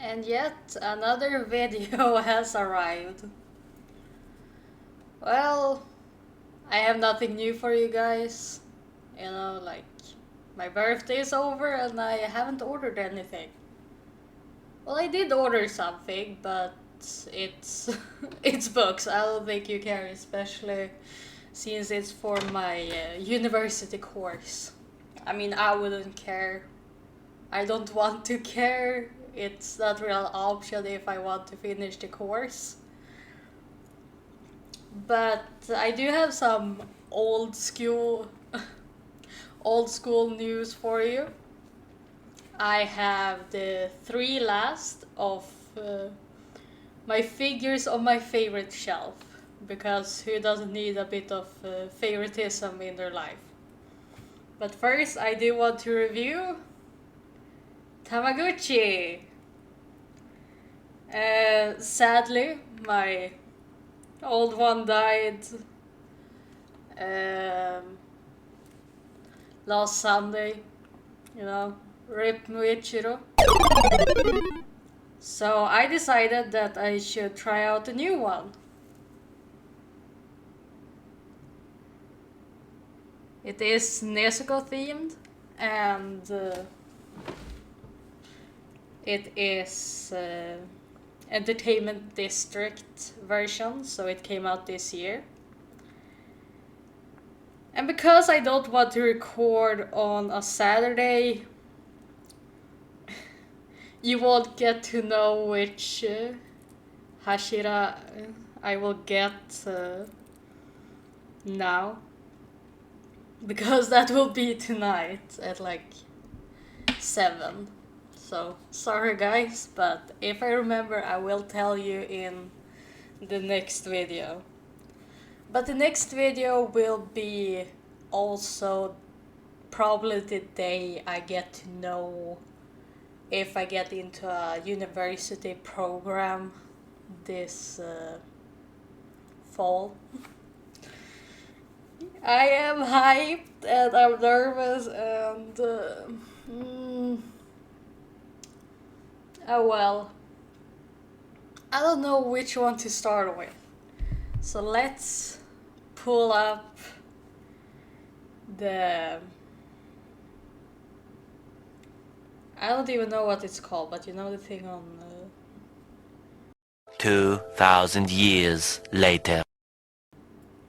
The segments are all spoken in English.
And yet another video has arrived. Well, I have nothing new for you guys. Like my birthday is over and I haven't ordered anything. Well, I did order something, but it's it's books. I don't think you care, especially since it's for my university course. I mean, I wouldn't care. I don't want to care. It's not real option if I want to finish the course. But I do have some old school old school news for you. I have the three last of my figures on my favorite shelf because who doesn't need a bit of favoritism in their life? But first, I do want to review Tamagotchi. Sadly, my old one died um, last Sunday. Rip Muichiro. So I decided that I should try out a new one. It is Nezuko themed and it is Entertainment District version, so it came out this year. And because I don't want to record on a Saturday, you won't get to know which Hashira I will get now. Because that will be tonight at like 7. So, sorry guys, but if I remember, I will tell you in the next video. But the next video will be also probably the day I get to know if I get into a university program this fall. I am hyped and I'm nervous and oh well. I don't know which one to start with. So let's pull up the... I don't even know what it's called, but you know the thing on... 2,000 years later.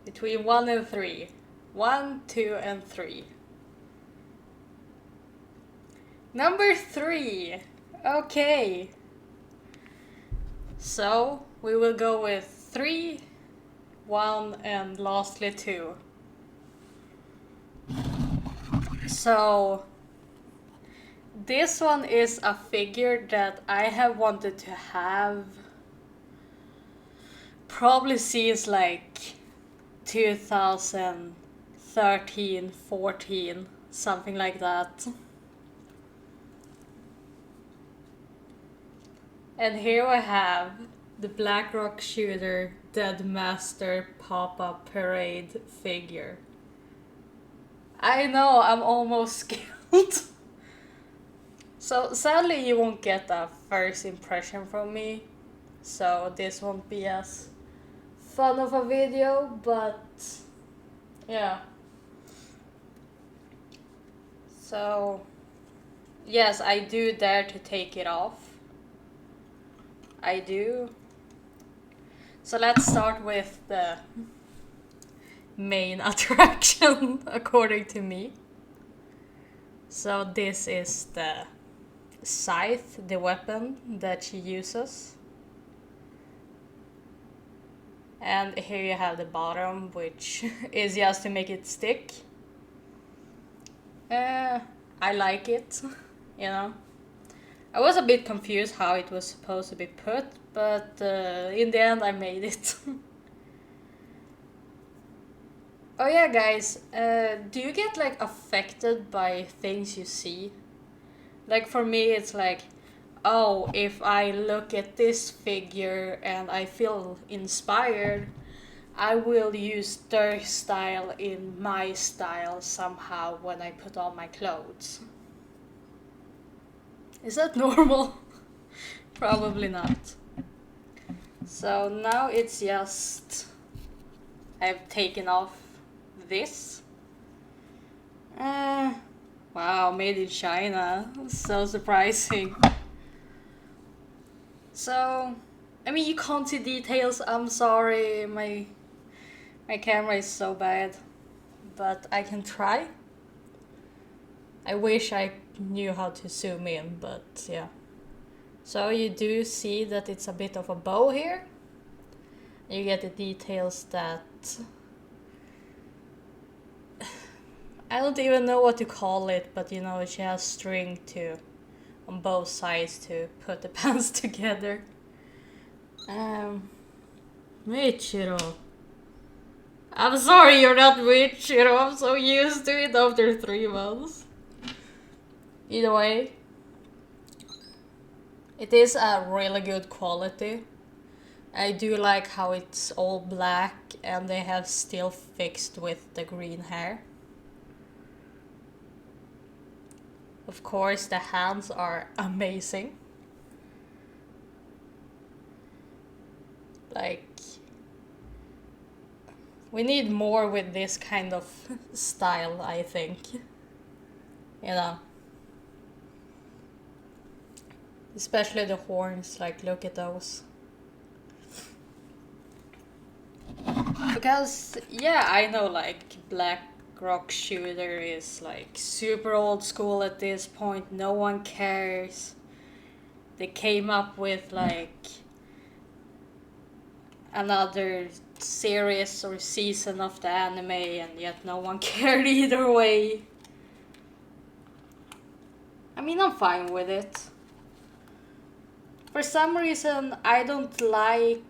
Between 1 and 3. 1, 2, and 3. Number 3. Okay. So, we will go with 3, 1, and lastly 2. So, this one is a figure that I have wanted to have probably since like 2013, 14, something like that. And here I have the Black Rock Shooter Dead Master pop-up parade figure. I know, I'm almost skilled. So sadly you won't get a first impression from me. So this won't be as fun of a video, but yeah. So yes, I do dare to take it off. I do. So let's start with the main attraction according to me. So this is the scythe, the weapon that she uses. And here you have the bottom, which is just to make it stick. I like it, I was a bit confused how it was supposed to be put, but in the end I made it. Oh yeah, guys, do you get like affected by things you see? Like for me, it's like, oh, if I look at this figure and I feel inspired, I will use their style in my style somehow when I put on my clothes. Is that normal? Probably not. So now it's just I've taken off this. Uh, wow, made in China. So surprising. So, I mean, you can't see details. I'm sorry, my camera is so bad, but I can try. I wish I knew how to zoom in, but yeah. So you do see that it's a bit of a bow here. You get the details that I don't even know what to call it, but you know, she has string to on both sides to put the pants together. Michiro. I'm sorry you're not Michiro. I'm so used to it after 3 months. Either way, it is a really good quality. I do like how it's all black and they have still fixed with the green hair. Of course, the hands are amazing. Like, we need more with this kind of style, I think. You know. Especially the horns, like, look at those. Because, yeah, I know, like, Black Rock Shooter is, like, super old school at this point. No one cares. They came up with, like, another series or season of the anime, and yet no one cared either way. I mean, I'm fine with it. For some reason, I don't like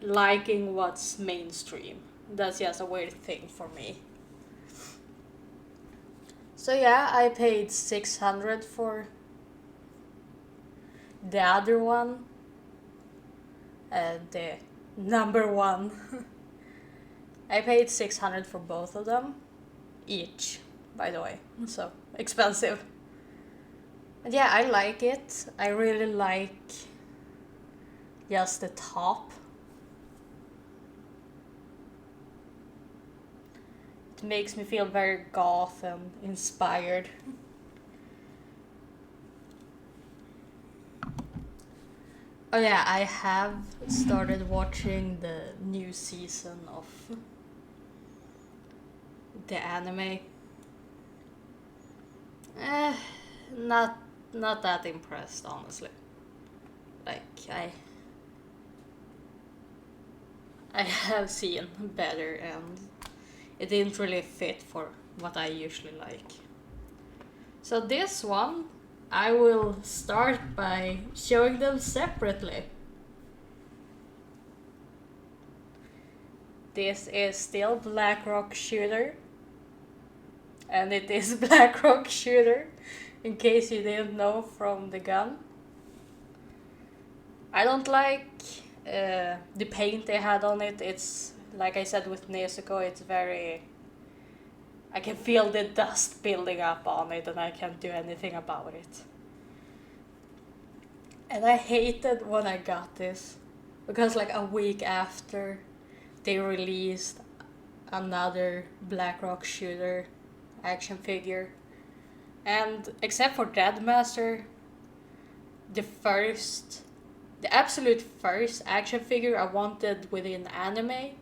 liking what's mainstream. That's just a weird thing for me. So yeah, I paid 600 for the other one. The number one. I paid 600 for both of them. Each, by the way. So expensive. But yeah, I like it. I really like just the top. It makes me feel very goth and inspired. Oh yeah, I have started watching the new season of the anime. Eh, not not that impressed, honestly. Like I have seen better, and it didn't really fit for what I usually like. So this one, I will start by showing them separately. This is still Black Rock Shooter, and it is Black Rock Shooter, in case you didn't know from the gun. I don't like the paint they had on it. It's, like I said with Nezuko, it's very... I can feel the dust building up on it and I can't do anything about it. And I hated when I got this, because like a week after they released another Black Rock Shooter action figure. And except for Deadmaster, the absolute first action figure I wanted within anime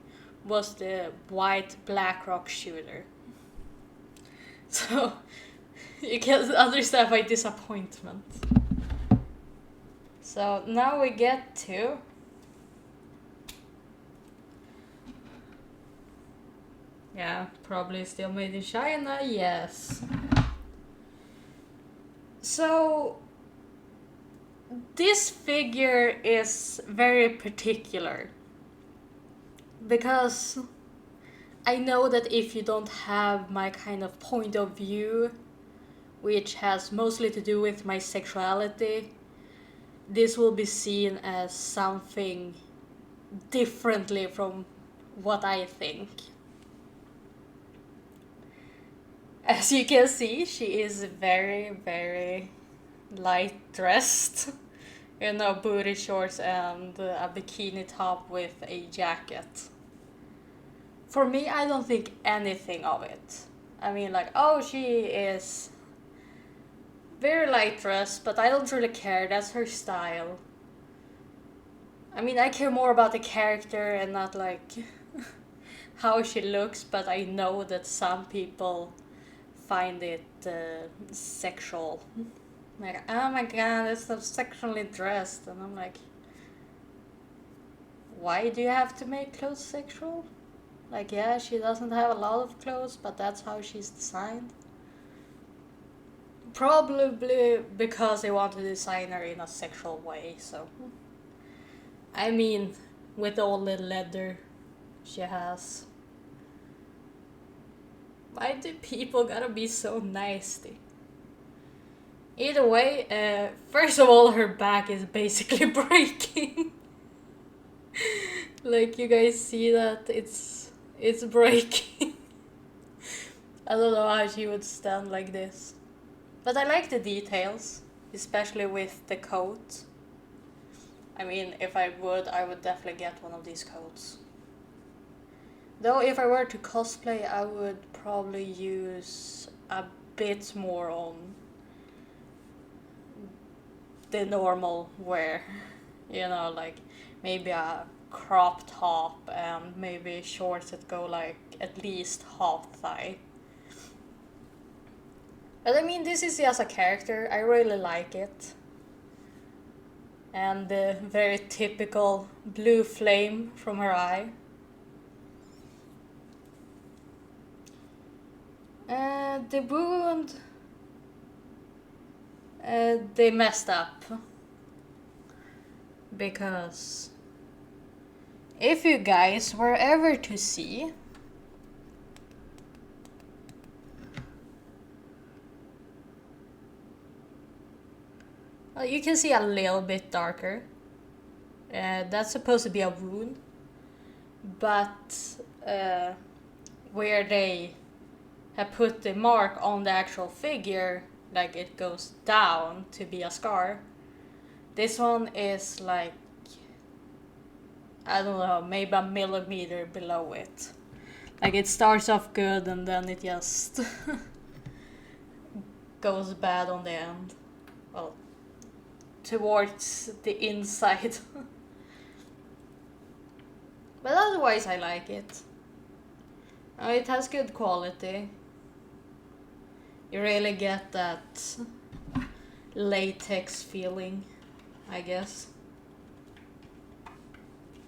was the white Black Rock Shooter. So you can understand my disappointment. So now we get to yeah, probably still made in China, yes. So this figure is very particular because I know that if you don't have my kind of point of view, which has mostly to do with my sexuality, this will be seen as something differently from what I think. As you can see, she is very, very light dressed You know, booty shorts and a bikini top with a jacket. For me, I don't think anything of it. I mean, like, oh, she is very light dressed, but I don't really care. That's her style. I mean, I care more about the character and not like how she looks, but I know that some people find it sexual. Like, oh my god, it's so sexually dressed. And I'm like, why do you have to make clothes sexual? Like, yeah, she doesn't have a lot of clothes, but that's how she's designed. Probably because they want to design her in a sexual way, so. I mean, with all the leather she has. Why do people gotta be so nasty? Either way, first of all, her back is basically breaking. Like, you guys see that? It's breaking. I don't know how she would stand like this. But I like the details, especially with the coat. I mean, if I would definitely get one of these coats. Though if I were to cosplay, I would probably use a bit more on the normal wear. You know, like maybe a crop top and maybe shorts that go like at least half thigh. But I mean, this is just a character. I really like it. And the very typical blue flame from her eye. The wound, they messed up. Because if you guys were ever to see, well, you can see a little bit darker. That's supposed to be a wound, but where they have put the mark on the actual figure, like it goes down to be a scar. This one is like, I don't know, maybe a millimeter below it. Like it starts off good and then it just goes bad on the end. Well, towards the inside. But otherwise I like it. It has good quality. You really get that latex feeling, I guess.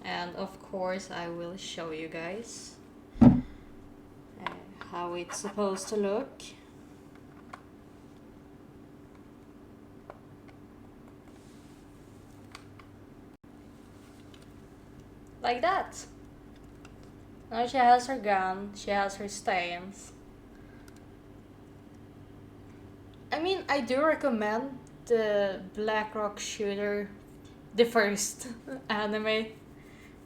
And of course I will show you guys how it's supposed to look. Like that. Now she has her gun, she has her stains. I mean, I do recommend the Black Rock Shooter, the first anime.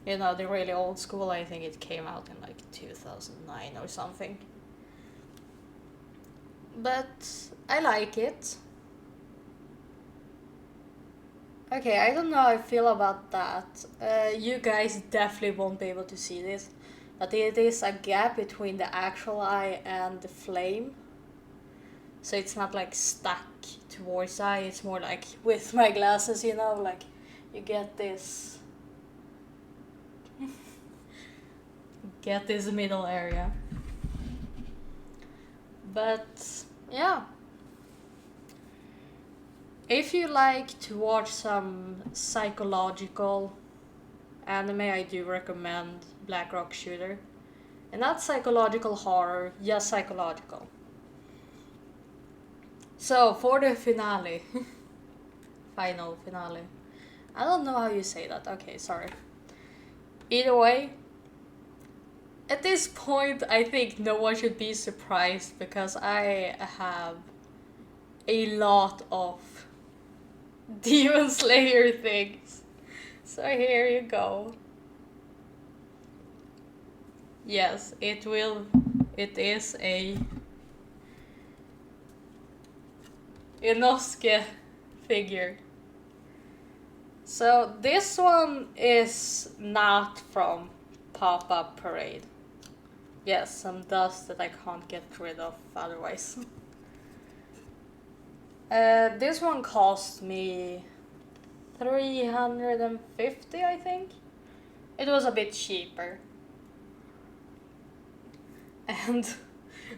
You know, the really old school. I think it came out in like 2009 or something. But I like it. Okay, I don't know how I feel about that. You guys definitely won't be able to see this, but it is a gap between the actual eye and the flame. So it's not like stuck towards the eye, it's more like with my glasses, you know, like you get this middle area. But yeah. If you like to watch some psychological anime, I do recommend Black Rock Shooter. And not psychological horror, just psychological. So, for the finale, final finale. I don't know how you say that. Okay, sorry. Either way, at this point, I think no one should be surprised because I have a lot of Demon Slayer things. So here you go. Yes, it is a Inosuke figure. So this one is not from Pop-Up Parade. Yes, some dust that I can't get rid of otherwise. This one cost me 350, I think. It was a bit cheaper. And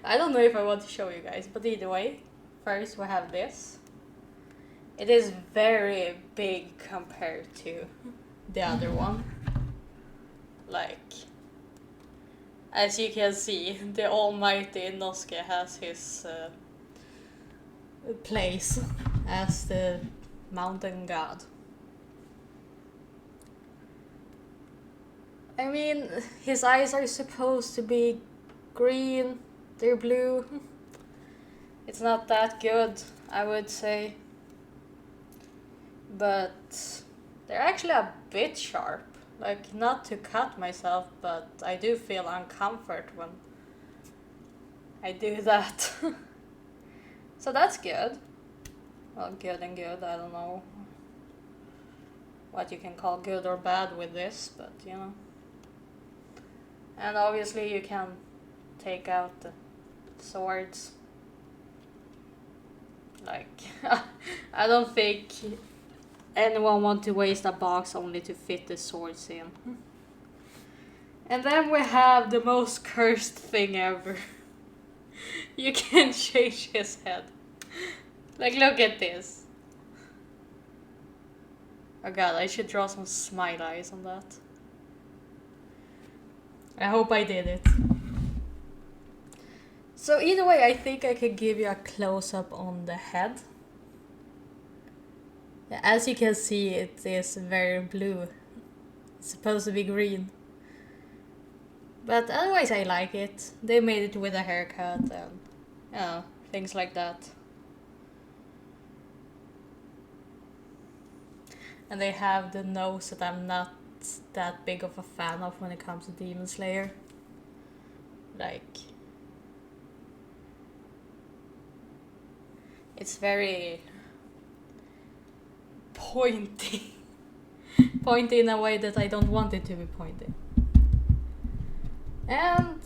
I don't know if I want to show you guys, but either way, first we have this. It is very big compared to the other one. Like, as you can see, the almighty Inosuke has his place as the mountain god. I mean, his eyes are supposed to be green, they're blue. It's not that good, I would say. But they're actually a bit sharp. Like, not to cut myself, but I do feel uncomfort when I do that. So that's good. Well, good and good, I don't know what you can call good or bad with this, but you know. And obviously you can take out the swords. Like, I don't think anyone want to waste a box only to fit the swords in. And then we have the most cursed thing ever. You can change his head. Like, look at this. Oh god, I should draw some smile eyes on that. I hope I did it. So either way, I think I could give you a close-up on the head. As you can see, it is very blue. It's supposed to be green. But otherwise I like it. They made it with a haircut and, you know, things like that. And they have the nose that I'm not that big of a fan of when it comes to Demon Slayer. Like, it's very pointy. Pointy in a way that I don't want it to be pointy. And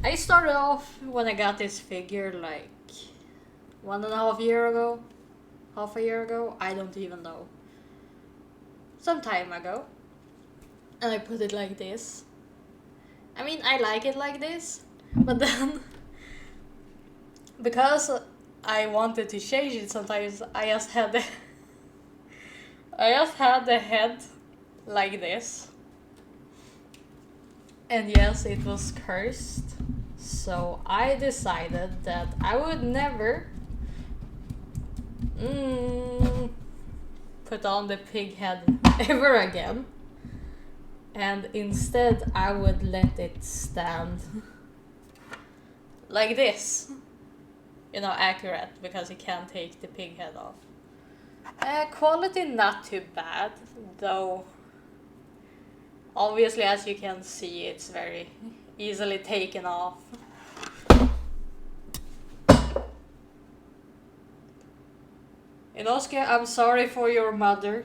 I started off when I got this figure like 1.5 years ago. Half a year ago? I don't even know. Some time ago. And I put it like this. I mean, I like it like this. But then, because I wanted to change it sometimes, I just had the head like this. And yes, it was cursed. So I decided that I would never put on the pig head ever again. And instead I would let it stand like this. You know, accurate, because you can't take the pig head off. Quality not too bad, though obviously as you can see it's very easily taken off. Inosuke, I'm sorry for your mother.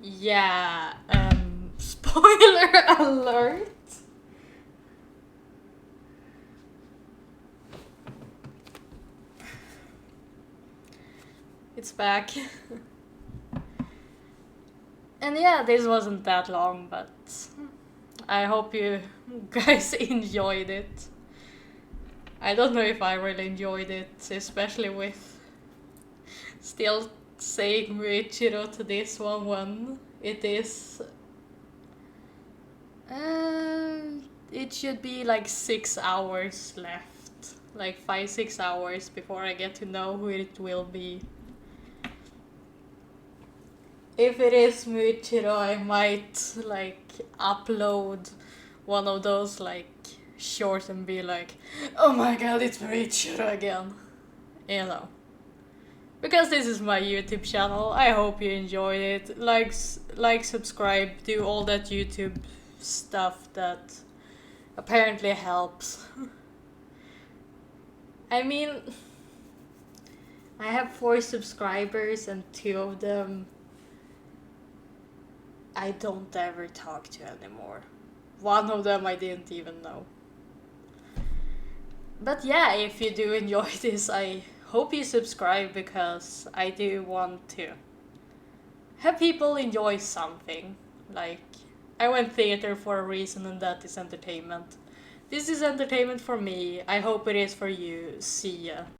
Yeah, spoiler alert. It's back. And yeah, this wasn't that long, but I hope you guys enjoyed it. I don't know if I really enjoyed it, especially with still saying Muichiro to this one when it is... it should be like 6 hours left. Like 5-6 hours before I get to know who it will be. If it is Muichiro, I might like upload one of those like shorts and be like, oh my god, it's Muichiro again. You know. Because this is my YouTube channel, I hope you enjoyed it. Like, subscribe, do all that YouTube stuff that apparently helps. I mean, I have 4 subscribers, and 2 of them I don't ever talk to anymore. One of them I didn't even know. But yeah, if you do enjoy this, I hope you subscribe because I do want to have people enjoy something. Like, I went theater for a reason, and that is entertainment. This is entertainment for me. I hope it is for you. See ya.